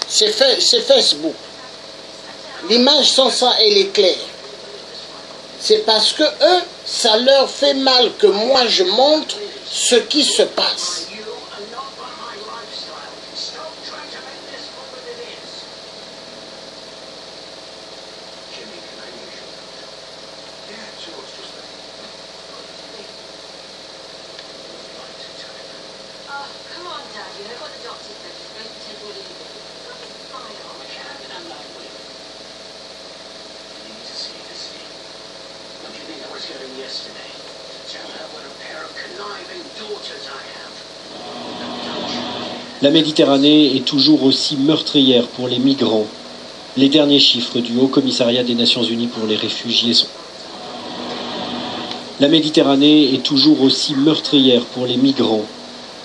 C'est Facebook. L'image sans ça, elle est claire. C'est parce que eux, ça leur fait mal que moi je montre ce qui se passe. La Méditerranée est toujours aussi meurtrière pour les migrants. Les derniers chiffres du Haut Commissariat des Nations Unies pour les réfugiés sont... La Méditerranée est toujours aussi meurtrière pour les migrants.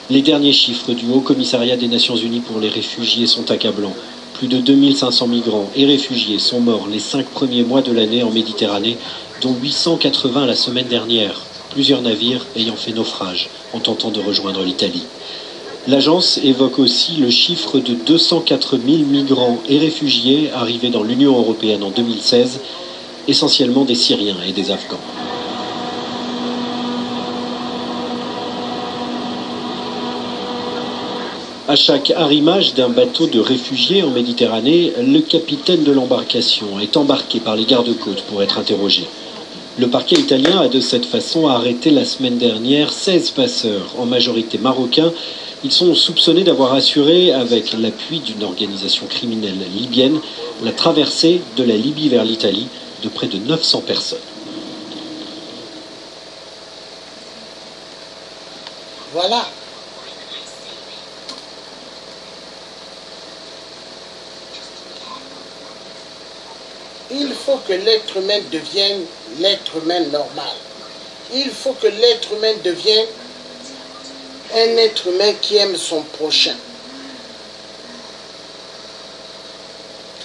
Les derniers chiffres du Haut Commissariat des Nations Unies pour les réfugiés sont accablants. Plus de 2500 migrants et réfugiés sont morts les 5 premiers mois de l'année en Méditerranée, dont 880 la semaine dernière, plusieurs navires ayant fait naufrage en tentant de rejoindre l'Italie. L'agence évoque aussi le chiffre de 204 000 migrants et réfugiés arrivés dans l'Union européenne en 2016, essentiellement des Syriens et des Afghans. À chaque arrimage d'un bateau de réfugiés en Méditerranée, le capitaine de l'embarcation est embarqué par les gardes-côtes pour être interrogé. Le parquet italien a de cette façon arrêté la semaine dernière 16 passeurs, en majorité marocains. Ils sont soupçonnés d'avoir assuré, avec l'appui d'une organisation criminelle libyenne, la traversée de la Libye vers l'Italie de près de 900 personnes. Voilà. Il faut que l'être humain devienne l'être humain normal. Il faut que l'être humain devienne un être humain qui aime son prochain.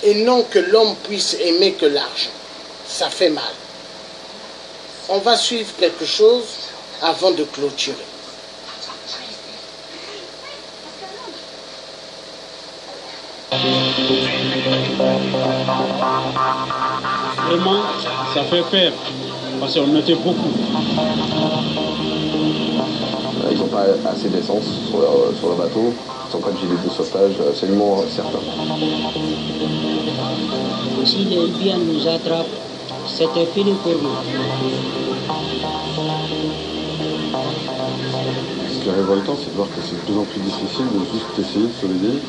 Et non que l'homme puisse aimer que l'argent. Ça fait mal. On va suivre quelque chose avant de clôturer. Vraiment, ça fait peur, parce qu'on était beaucoup. Ils n'ont pas assez d'essence sur le bateau, ils n'ont pas de gilet de sauvetage, absolument certain. Si les Libyens nous attrapent, c'était fini pour nous. Ce qui est révoltant, c'est de voir que c'est de plus en plus difficile de juste essayer de sauver des vies.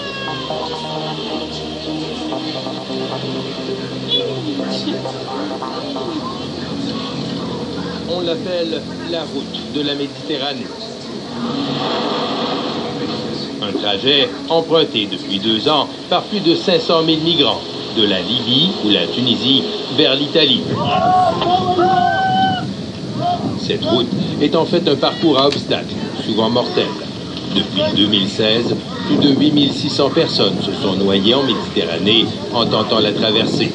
On l'appelle la route de la Méditerranée. Un trajet emprunté depuis 2 ans par plus de 500 000 migrants, de la Libye ou la Tunisie vers l'Italie. Cette route est en fait un parcours à obstacles, souvent mortel. Depuis 2016, plus de 8600 personnes se sont noyées en Méditerranée en tentant la traversée.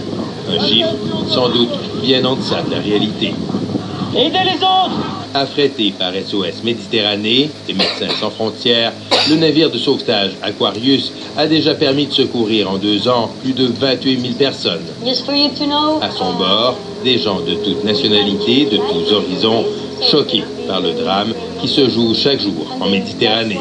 Un chiffre sans doute bien en deçà de la réalité. Aidez les autres! Affrété par SOS Méditerranée et Médecins sans frontières, le navire de sauvetage Aquarius a déjà permis de secourir en 2 ans plus de 28 000 personnes. À son bord, des gens de toutes nationalités, de tous horizons, choqués par le drame qui se joue chaque jour en Méditerranée.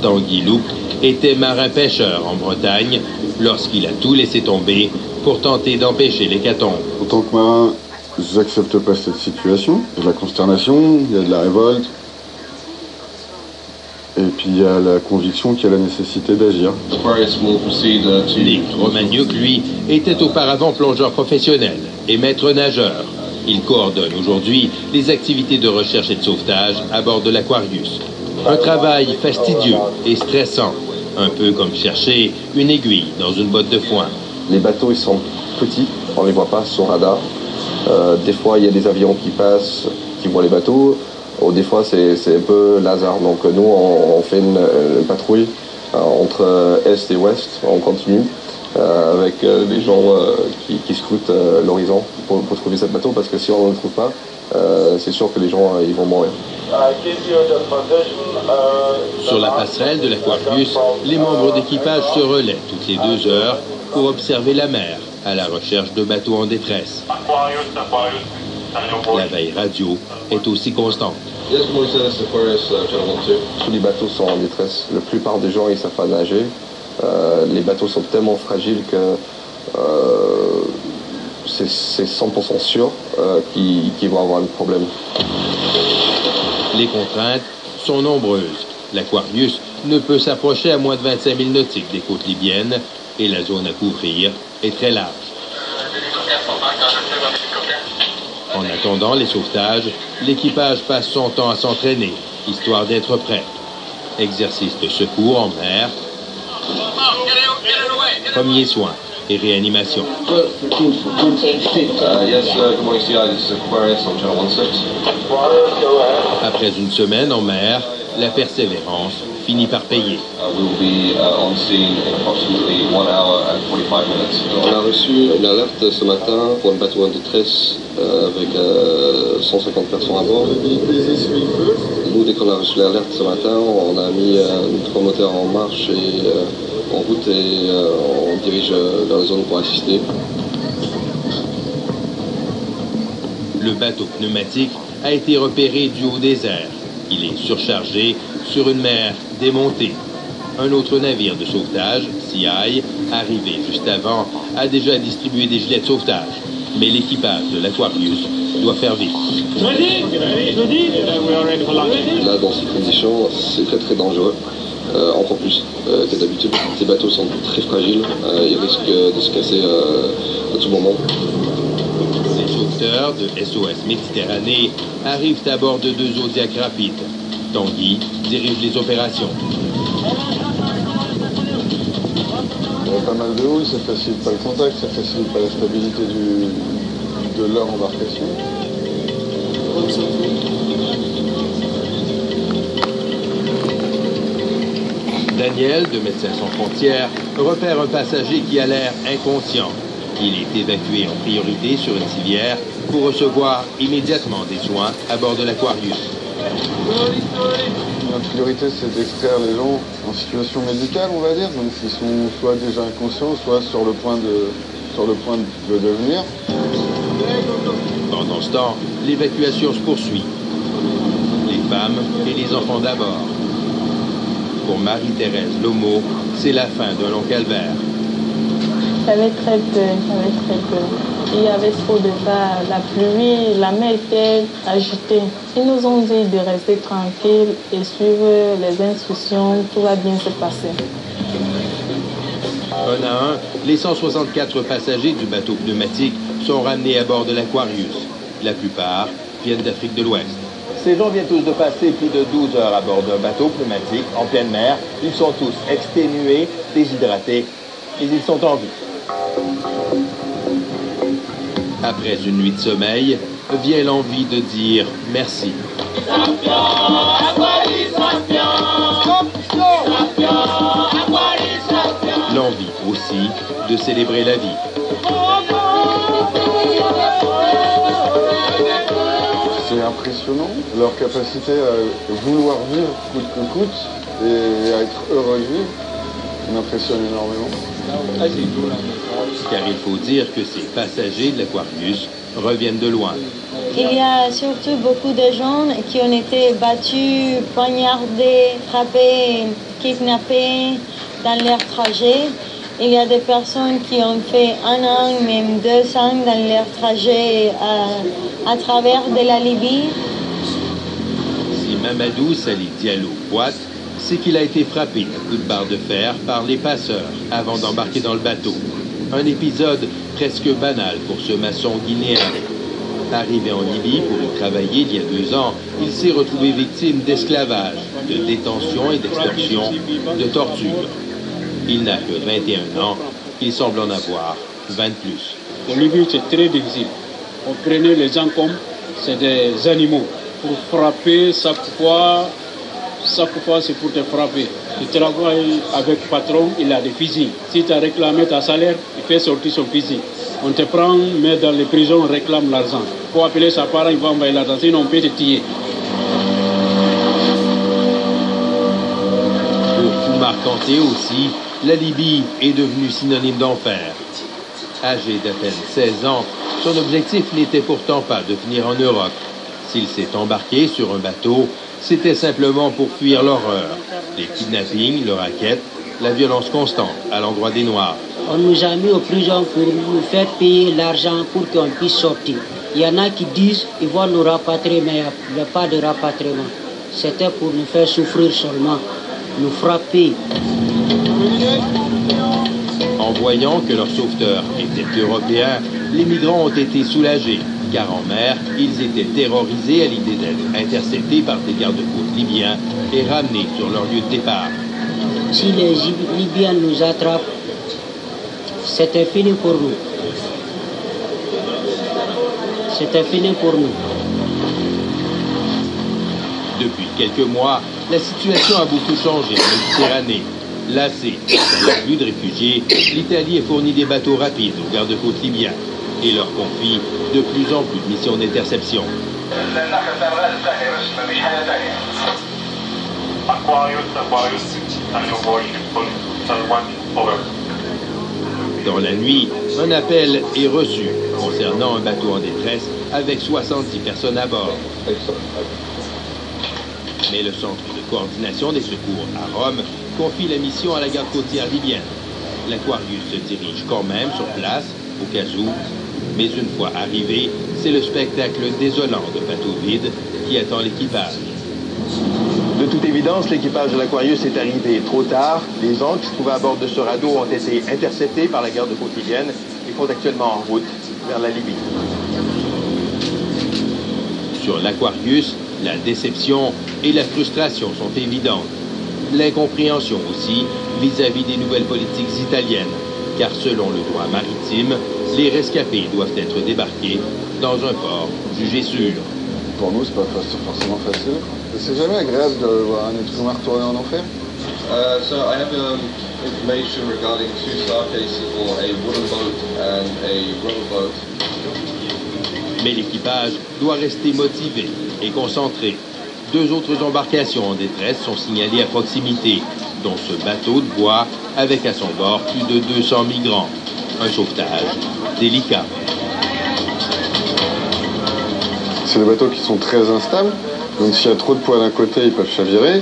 Tanguy Loup était marin-pêcheur en Bretagne lorsqu'il a tout laissé tomber pour tenter d'empêcher l'hécatombe. En tant que marin, je n'accepte pas cette situation. Il y a de la consternation, il y a de la révolte. Et puis il y a la conviction qu'il y a la nécessité d'agir. Nick Romagnoc, lui, était auparavant plongeur professionnel et maître nageur. Il coordonne aujourd'hui les activités de recherche et de sauvetage à bord de l'Aquarius. Un travail fastidieux et stressant, un peu comme chercher une aiguille dans une botte de foin. Les bateaux, ils sont petits, on ne les voit pas sur radar. Des fois, il y a des avions qui passent, qui voient les bateaux. Ou des fois, c'est un peu hasard. Donc nous, on fait une patrouille entre Est et Ouest. On continue avec des gens qui scrutent l'horizon pour trouver ce bateau. Parce que si on ne le trouve pas, c'est sûr que les gens ils vont mourir. Sur la passerelle de l'Aquarius, les membres d'équipage se relaient toutes les 2 heures pour observer la mer à la recherche de bateaux en détresse. La veille radio est aussi constante. Tous les bateaux sont en détresse. La plupart des gens ils savent pas nager. Les bateaux sont tellement fragiles que c'est 100% sûr qu'ils vont avoir un problème. Les contraintes sont nombreuses. L'Aquarius ne peut s'approcher à moins de 25 000 nautiques des côtes libyennes et la zone à couvrir est très large. En attendant les sauvetages, l'équipage passe son temps à s'entraîner, histoire d'être prêt. Exercice de secours en mer, premiers soins et réanimation. Après une semaine en mer, la persévérance finit par payer. On a reçu une alerte ce matin pour un bateau en détresse avec 150 personnes à bord. Nous, dès qu'on a reçu l'alerte ce matin, on a mis notre moteur en marche et en route et on dirige vers la zone pour assister. Le bateau pneumatique a été repéré du haut des airs. Il est surchargé sur une mer démontée. Un autre navire de sauvetage, CI, arrivé juste avant, a déjà distribué des gilets de sauvetage. Mais l'équipage de l'Aquarius doit faire vite. Là, dans ces conditions, c'est très très dangereux. Encore plus que d'habitude. Ces bateaux sont très fragiles. Ils risquent de se casser à tout moment. Les sauveteurs de SOS Méditerranée arrivent à bord de 2 Zodiac rapides. Tanguy dirige les opérations. Il y a pas mal de houle, ça facilite pas le contact, ça facilite pas la stabilité de leur embarcation. Daniel, de Médecins sans frontières, repère un passager qui a l'air inconscient. Il est évacué en priorité sur une civière pour recevoir immédiatement des soins à bord de l'Aquarius. La priorité, c'est d'extraire les gens en situation médicale, on va dire, donc ils sont soit déjà inconscients, soit sur le point de devenir. Pendant ce temps, l'évacuation se poursuit. Les femmes et les enfants d'abord. Pour Marie-Thérèse Lomo, c'est la fin d'un long calvaire. J'avais très peur. Il y avait trop de vagues, la pluie, la mer était agitée. Ils nous ont dit de rester tranquilles et suivre les instructions, tout va bien se passer. Un à un, les 164 passagers du bateau pneumatique sont ramenés à bord de l'Aquarius. La plupart viennent d'Afrique de l'Ouest. Ces gens viennent tous de passer plus de 12 heures à bord d'un bateau pneumatique en pleine mer. Ils sont tous exténués, déshydratés, et ils sont en vie. Après une nuit de sommeil, vient l'envie de dire merci. L'envie aussi de célébrer la vie. C'est impressionnant, leur capacité à vouloir vivre coûte que coûte et à être heureux de vivre m'impressionne énormément. Car il faut dire que ces passagers de l'Aquarius reviennent de loin. Il y a surtout beaucoup de gens qui ont été battus, poignardés, frappés, kidnappés dans leur trajet. Il y a des personnes qui ont fait 1 an, même 2 ans dans leur trajet à travers de la Libye. Si Mamadou Salih Diallo boite, c'est qu'il a été frappé à coups de barre de fer par les passeurs avant d'embarquer dans le bateau. Un épisode presque banal pour ce maçon guinéen. Arrivé en Libye pour y travailler il y a 2 ans, il s'est retrouvé victime d'esclavage, de détention et d'extorsion, de torture. Il n'a que 21 ans, il semble en avoir 20 de plus. En Libye, c'est très difficile. On prenait les gens comme c'est des animaux. Pour frapper, chaque fois c'est pour te frapper. Tu travailles avec le patron, il a des fusils. Si tu as réclamé ta salaire, il fait sortir son fusil. On te prend, mais dans les prisons, on réclame l'argent. Il faut appeler sa parent, il va envoyer l'argent, sinon on peut te tuer. Pour Oumar Kanté aussi, la Libye est devenue synonyme d'enfer. Âgé d'à peine 16 ans, son objectif n'était pourtant pas de venir en Europe. S'il s'est embarqué sur un bateau, c'était simplement pour fuir l'horreur, les kidnappings, le racket, la violence constante à l'endroit des Noirs. On nous a mis aux prisons pour nous faire payer l'argent pour qu'on puisse sortir. Il y en a qui disent qu'ils vont nous rapatrier, mais il n'y a pas de rapatriement. C'était pour nous faire souffrir seulement, nous frapper. En voyant que leurs sauveteurs étaient européens, les migrants ont été soulagés, car en mer, ils étaient terrorisés à l'idée d'être interceptés par des gardes-côtes libyens et ramenés sur leur lieu de départ. Si les Libyens nous attrapent, c'était fini pour nous. C'était fini pour nous. Depuis quelques mois, la situation a beaucoup changé en Méditerranée. Lassée d'un flux de réfugiés, l'Italie a fourni des bateaux rapides aux gardes-côtes libyens et leur confie de plus en plus de missions d'interception. Dans la nuit, un appel est reçu concernant un bateau en détresse avec 70 personnes à bord. Mais le centre de coordination des secours à Rome confie la mission à la garde côtière libyenne. L'Aquarius se dirige quand même sur place, au cas où, mais une fois arrivé, c'est le spectacle désolant de bateaux vides qui attend l'équipage. De toute évidence, l'équipage de l'Aquarius est arrivé trop tard. Les gens qui se trouvaient à bord de ce radeau ont été interceptés par la garde-côte libyenne et sont actuellement en route vers la Libye. Sur l'Aquarius, la déception et la frustration sont évidentes. L'incompréhension aussi vis-à-vis des nouvelles politiques italiennes, car selon le droit maritime, les rescapés doivent être débarqués dans un port jugé sûr. Pour nous, c'est pas forcément facile. C'est jamais agréable de voir un être humain retourner en enfer. So I have information regarding 2 star cases for a wooden boat and a rubber boat. Mais l'équipage doit rester motivé et concentré. 2 autres embarcations en détresse sont signalées à proximité, dont ce bateau de bois avec à son bord plus de 200 migrants. Un sauvetage délicat. C'est des bateaux qui sont très instables, donc s'il y a trop de poids d'un côté, ils peuvent chavirer.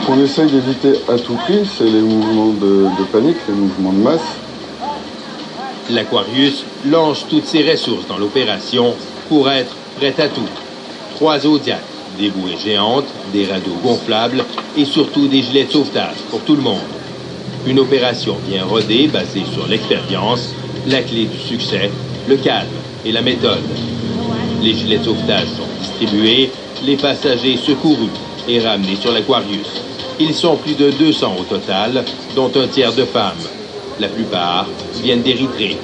Ce qu'on essaye d'éviter à tout prix, c'est les mouvements de panique, les mouvements de masse. L'Aquarius lance toutes ses ressources dans l'opération pour être prête à tout. 3 Zodiacs, des bouées géantes, des radeaux gonflables et surtout des gilets de sauvetage pour tout le monde. Une opération bien rodée, basée sur l'expérience, la clé du succès, le calme et la méthode. Les gilets de sauvetage sont distribués, les passagers secourus et ramenés sur l'Aquarius. Ils sont plus de 200 au total, dont un tiers de femmes. La plupart viennent d'Érythrée.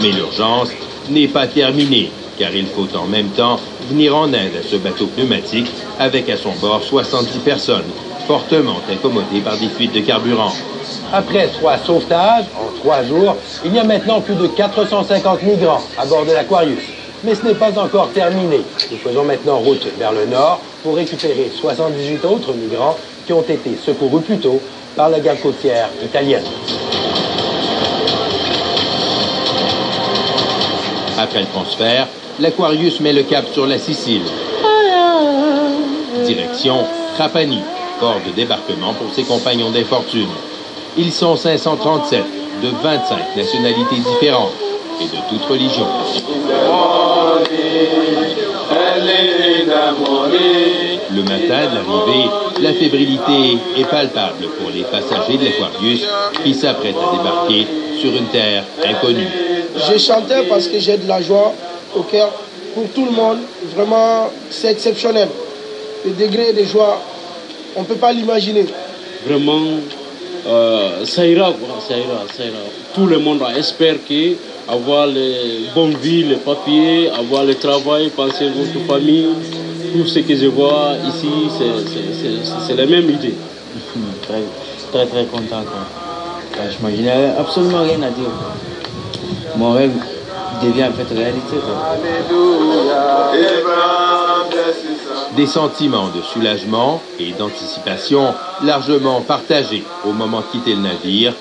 Mais l'urgence n'est pas terminée, car il faut en même temps venir en aide à ce bateau pneumatique avec à son bord 70 personnes, fortement incommodées par des fuites de carburant. Après 3 sauvetages, en 3 jours, il y a maintenant plus de 450 migrants à bord de l'Aquarius. Mais ce n'est pas encore terminé. Nous faisons maintenant route vers le nord pour récupérer 78 autres migrants qui ont été secourus plus tôt par la garde côtière italienne. Après le transfert, l'Aquarius met le cap sur la Sicile. Direction Trapani, port de débarquement pour ses compagnons d'infortune. Ils sont 537, de 25 nationalités différentes et de toute religion. Le matin de l'arrivée, la fébrilité est palpable pour les passagers de l'Aquarius qui s'apprêtent à débarquer sur une terre inconnue. Je chantais parce que j'ai de la joie au cœur pour tout le monde. Vraiment, c'est exceptionnel. Le degré de joie, on ne peut pas l'imaginer. Vraiment, ça ira, ça ira, ça ira. Tout le monde espère qu'avoir les bonnes vies, les papiers, avoir le travail, penser à votre famille, tout ce que je vois ici, c'est la même idée. Très, très, très content. Quoi. Franchement, je n'ai absolument rien à dire. Mon rêve devient en fait réalité. Des sentiments de soulagement et d'anticipation largement partagés au moment de quitter le navire,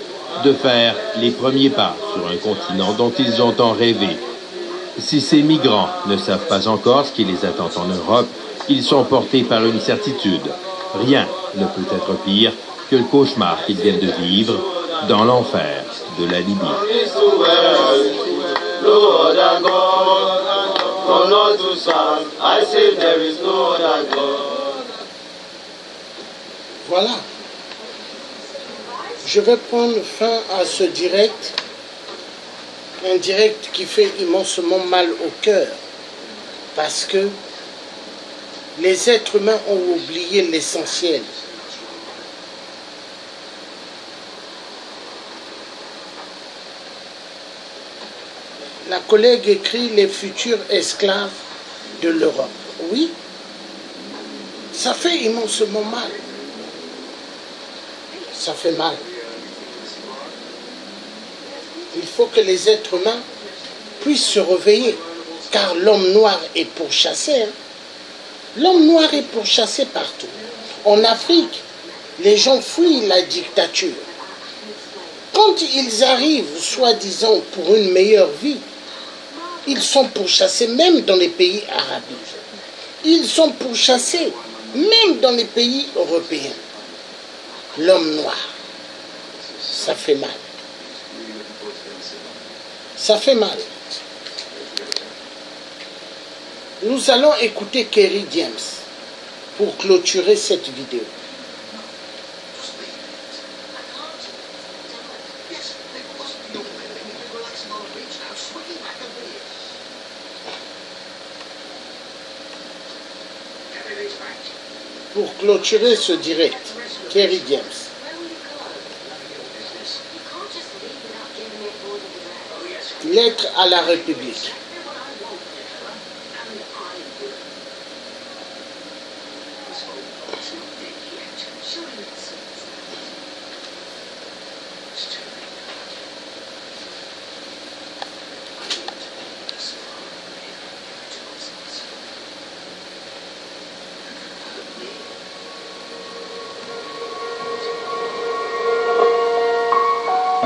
de faire les premiers pas sur un continent dont ils ont tant rêvé. Si ces migrants ne savent pas encore ce qui les attend en Europe, ils sont portés par une certitude. Rien ne peut être pire que le cauchemar qu'ils viennent de vivre dans l'enfer de la Libye. Voilà. Je vais prendre fin à ce direct. Un direct qui fait immensement mal au cœur. Parce que les êtres humains ont oublié l'essentiel. La collègue écrit les futurs esclaves de l'Europe. Oui, ça fait immensement mal. Ça fait mal. Il faut que les êtres humains puissent se réveiller, car l'homme noir est pourchassé. L'homme noir est pourchassé partout. En Afrique, les gens fuient la dictature. Quand ils arrivent, soi-disant, pour une meilleure vie, ils sont pourchassés même dans les pays arabiques. Ils sont pourchassés même dans les pays européens. L'homme noir, ça fait mal. Ça fait mal. Nous allons écouter Kerry James pour clôturer cette vidéo. Pour clôturer ce direct, Kerry James. Lettre à la République.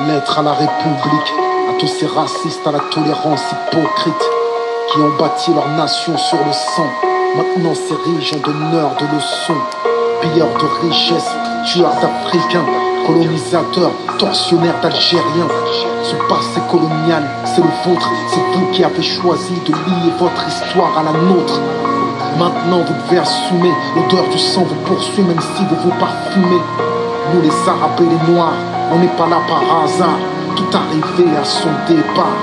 Lettre à la République, à tous ces racistes à la tolérance hypocrite qui ont bâti leur nation sur le sang. Maintenant s'érigeant d'honneur, de leçons, pilleurs de richesses, tueurs d'Africains, colonisateurs, tortionnaires d'Algériens. Ce passé colonial, c'est le vôtre, c'est vous qui avez choisi de lier votre histoire à la nôtre. Maintenant vous devez assumer, l'odeur du sang vous poursuit même si vous vous parfumez. Nous les Arabes et les Noirs, on n'est pas là par hasard, tout arrivé à son départ.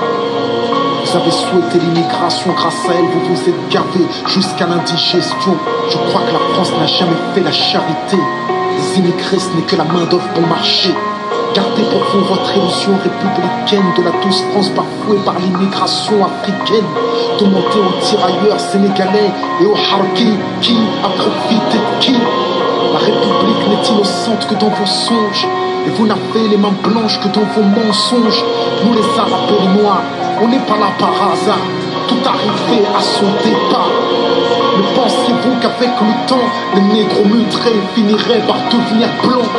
Vous avez souhaité l'immigration, grâce à elle vous vous êtes gavé jusqu'à l'indigestion. Je crois que la France n'a jamais fait la charité. Les immigrés ce n'est que la main d'œuvre bon marché. Gardez pour vous votre illusion républicaine de la douce France bafouée par l'immigration africaine. Demandez aux tirailleurs sénégalais et aux harkis qui a profité de qui. La République n'est innocente que dans vos songes. Et vous n'avez les mains blanches que dans vos mensonges. Nous les Arabes et les Noirs, on n'est pas là par hasard. Tout arrivé à son départ. Ne pensiez-vous qu'avec le temps, les négros mutrés finiraient par devenir blancs?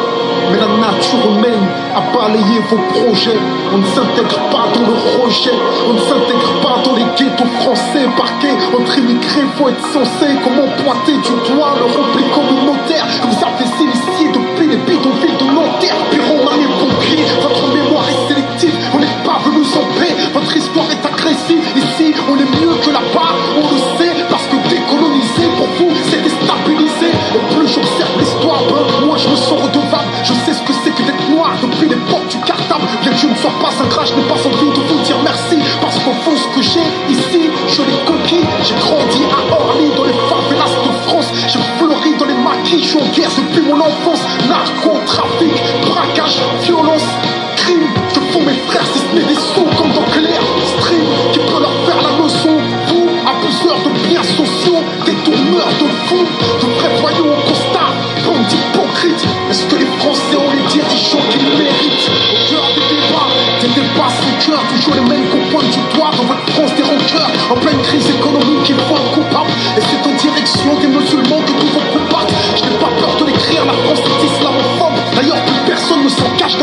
Mais la nature humaine a balayé vos projets. On ne s'intègre pas dans le rejet. On ne s'intègre pas dans les ghettos français parqués. Entre immigrés, faut être censé. Comment pointer du doigt le repli communautaire que vous avez initié depuis les bidonvilles de Nanterre? Pyroman et pompiers, votre mémoire est sélective. On n'est pas venus en paix. Votre histoire est agressive. Ici, on est mieux que là-bas. On le sait parce que décoloniser pour vous, c'est déstabiliser. Et plus j'observe l'histoire, moi je me sens redevable. Je sais ce que c'est que d'être noir depuis l'époque du cartable. Bien que je ne sois pas un gras, je n'ai pas envie de vous dire merci. Parce qu'au fond, ce que j'ai ici, je l'ai conquis. J'ai grandi à Orly, dans les favelas de France. J'ai fleuri dans les maquis, je suis en guerre depuis mon enfance. Narcotrafic, braquage, violence, crime. Que font mes frères si ce n'est des sous comme dans Clair Stream qui peut leur faire la leçon. Vous, abuseurs de biens sociaux, détourneurs de fonds, de vrais voyous au constat, bande d'hypocrites. Est-ce que les Français ont les dirigeants qu'ils méritent?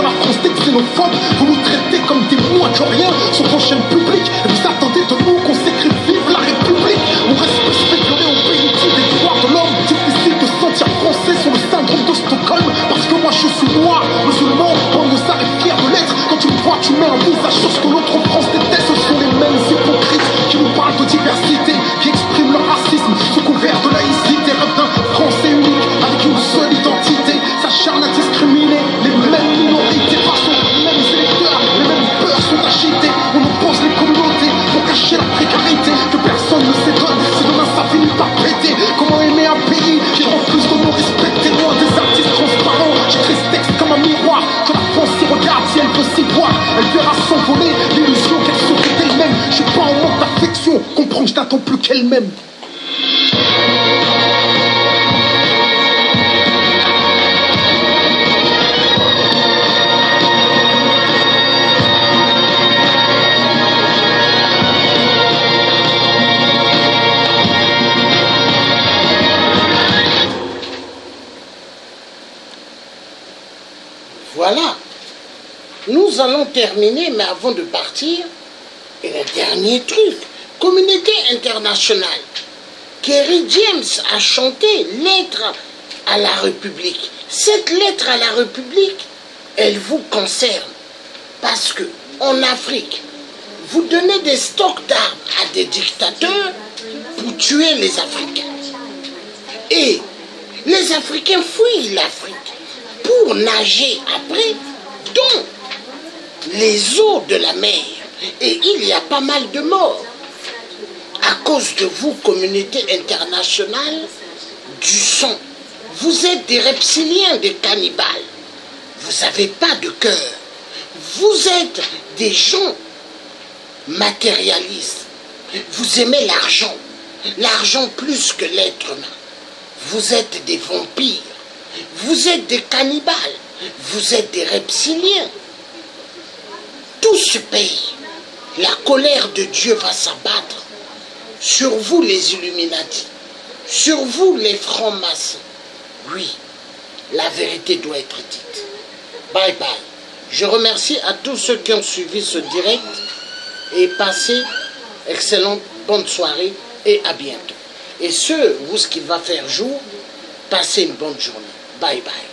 dans la France des xénophobes. Vous nous traitez comme des mois-de-rien sur vos chaînes publiques. Et vous attendez de nous qu'on s'écrit vive la République. On reste spéculé au pays des droits de l'homme. Difficile de se sentir français sur le syndrome de Stockholm. Parce que moi je suis noir, musulman, Bango Sarr est fier de l'être. Quand tu me vois, tu mets un visage sur ce que l'autre France déteste. Ce sont les mêmes hypocrites qui nous parlent de diversité, qui expriment leur racisme sous couvert de laïcité. Rêve d'un français unique avec une seule identité, s'acharne à discriminer les mêmes minorités face aux mêmes électeurs. Les mêmes peurs sont agitées. On oppose les communautés pour cacher la précarité. Que personne ne s'étonne si demain ça finit par péter. Comment aimer un pays qui refuse de nous respecter? Loin des artistes transparents, j'écris ce texte comme un miroir. Quand la France s'y regarde, si elle veut s'y voir, elle verra s'envoler l'illusion qu'elle se fait d'elle-même. Je suis pas en manque d'affection, comprends que je n'attends plus qu'elle-même. Voilà. Nous allons terminer, mais avant de partir, et le dernier truc, communauté internationale. Kerry James a chanté Lettre à la République. Cette lettre à la République, elle vous concerne. Parce que en Afrique, vous donnez des stocks d'armes à des dictateurs pour tuer les Africains. Et les Africains fuient l'Afrique pour nager après dans les eaux de la mer. Et il y a pas mal de morts. À cause de vous, communauté internationale, du sang. Vous êtes des reptiliens, des cannibales. Vous n'avez pas de cœur. Vous êtes des gens matérialistes. Vous aimez l'argent. L'argent plus que l'être humain. Vous êtes des vampires. Vous êtes des cannibales. Vous êtes des reptiliens. Tout ce pays, la colère de Dieu va s'abattre sur vous les Illuminati, sur vous les francs-maçons. Oui, la vérité doit être dite. Bye bye. Je remercie à tous ceux qui ont suivi ce direct et passez excellente bonne soirée et à bientôt. Et ceux, vous, ce qu'il va faire jour, passez une bonne journée. Bye bye.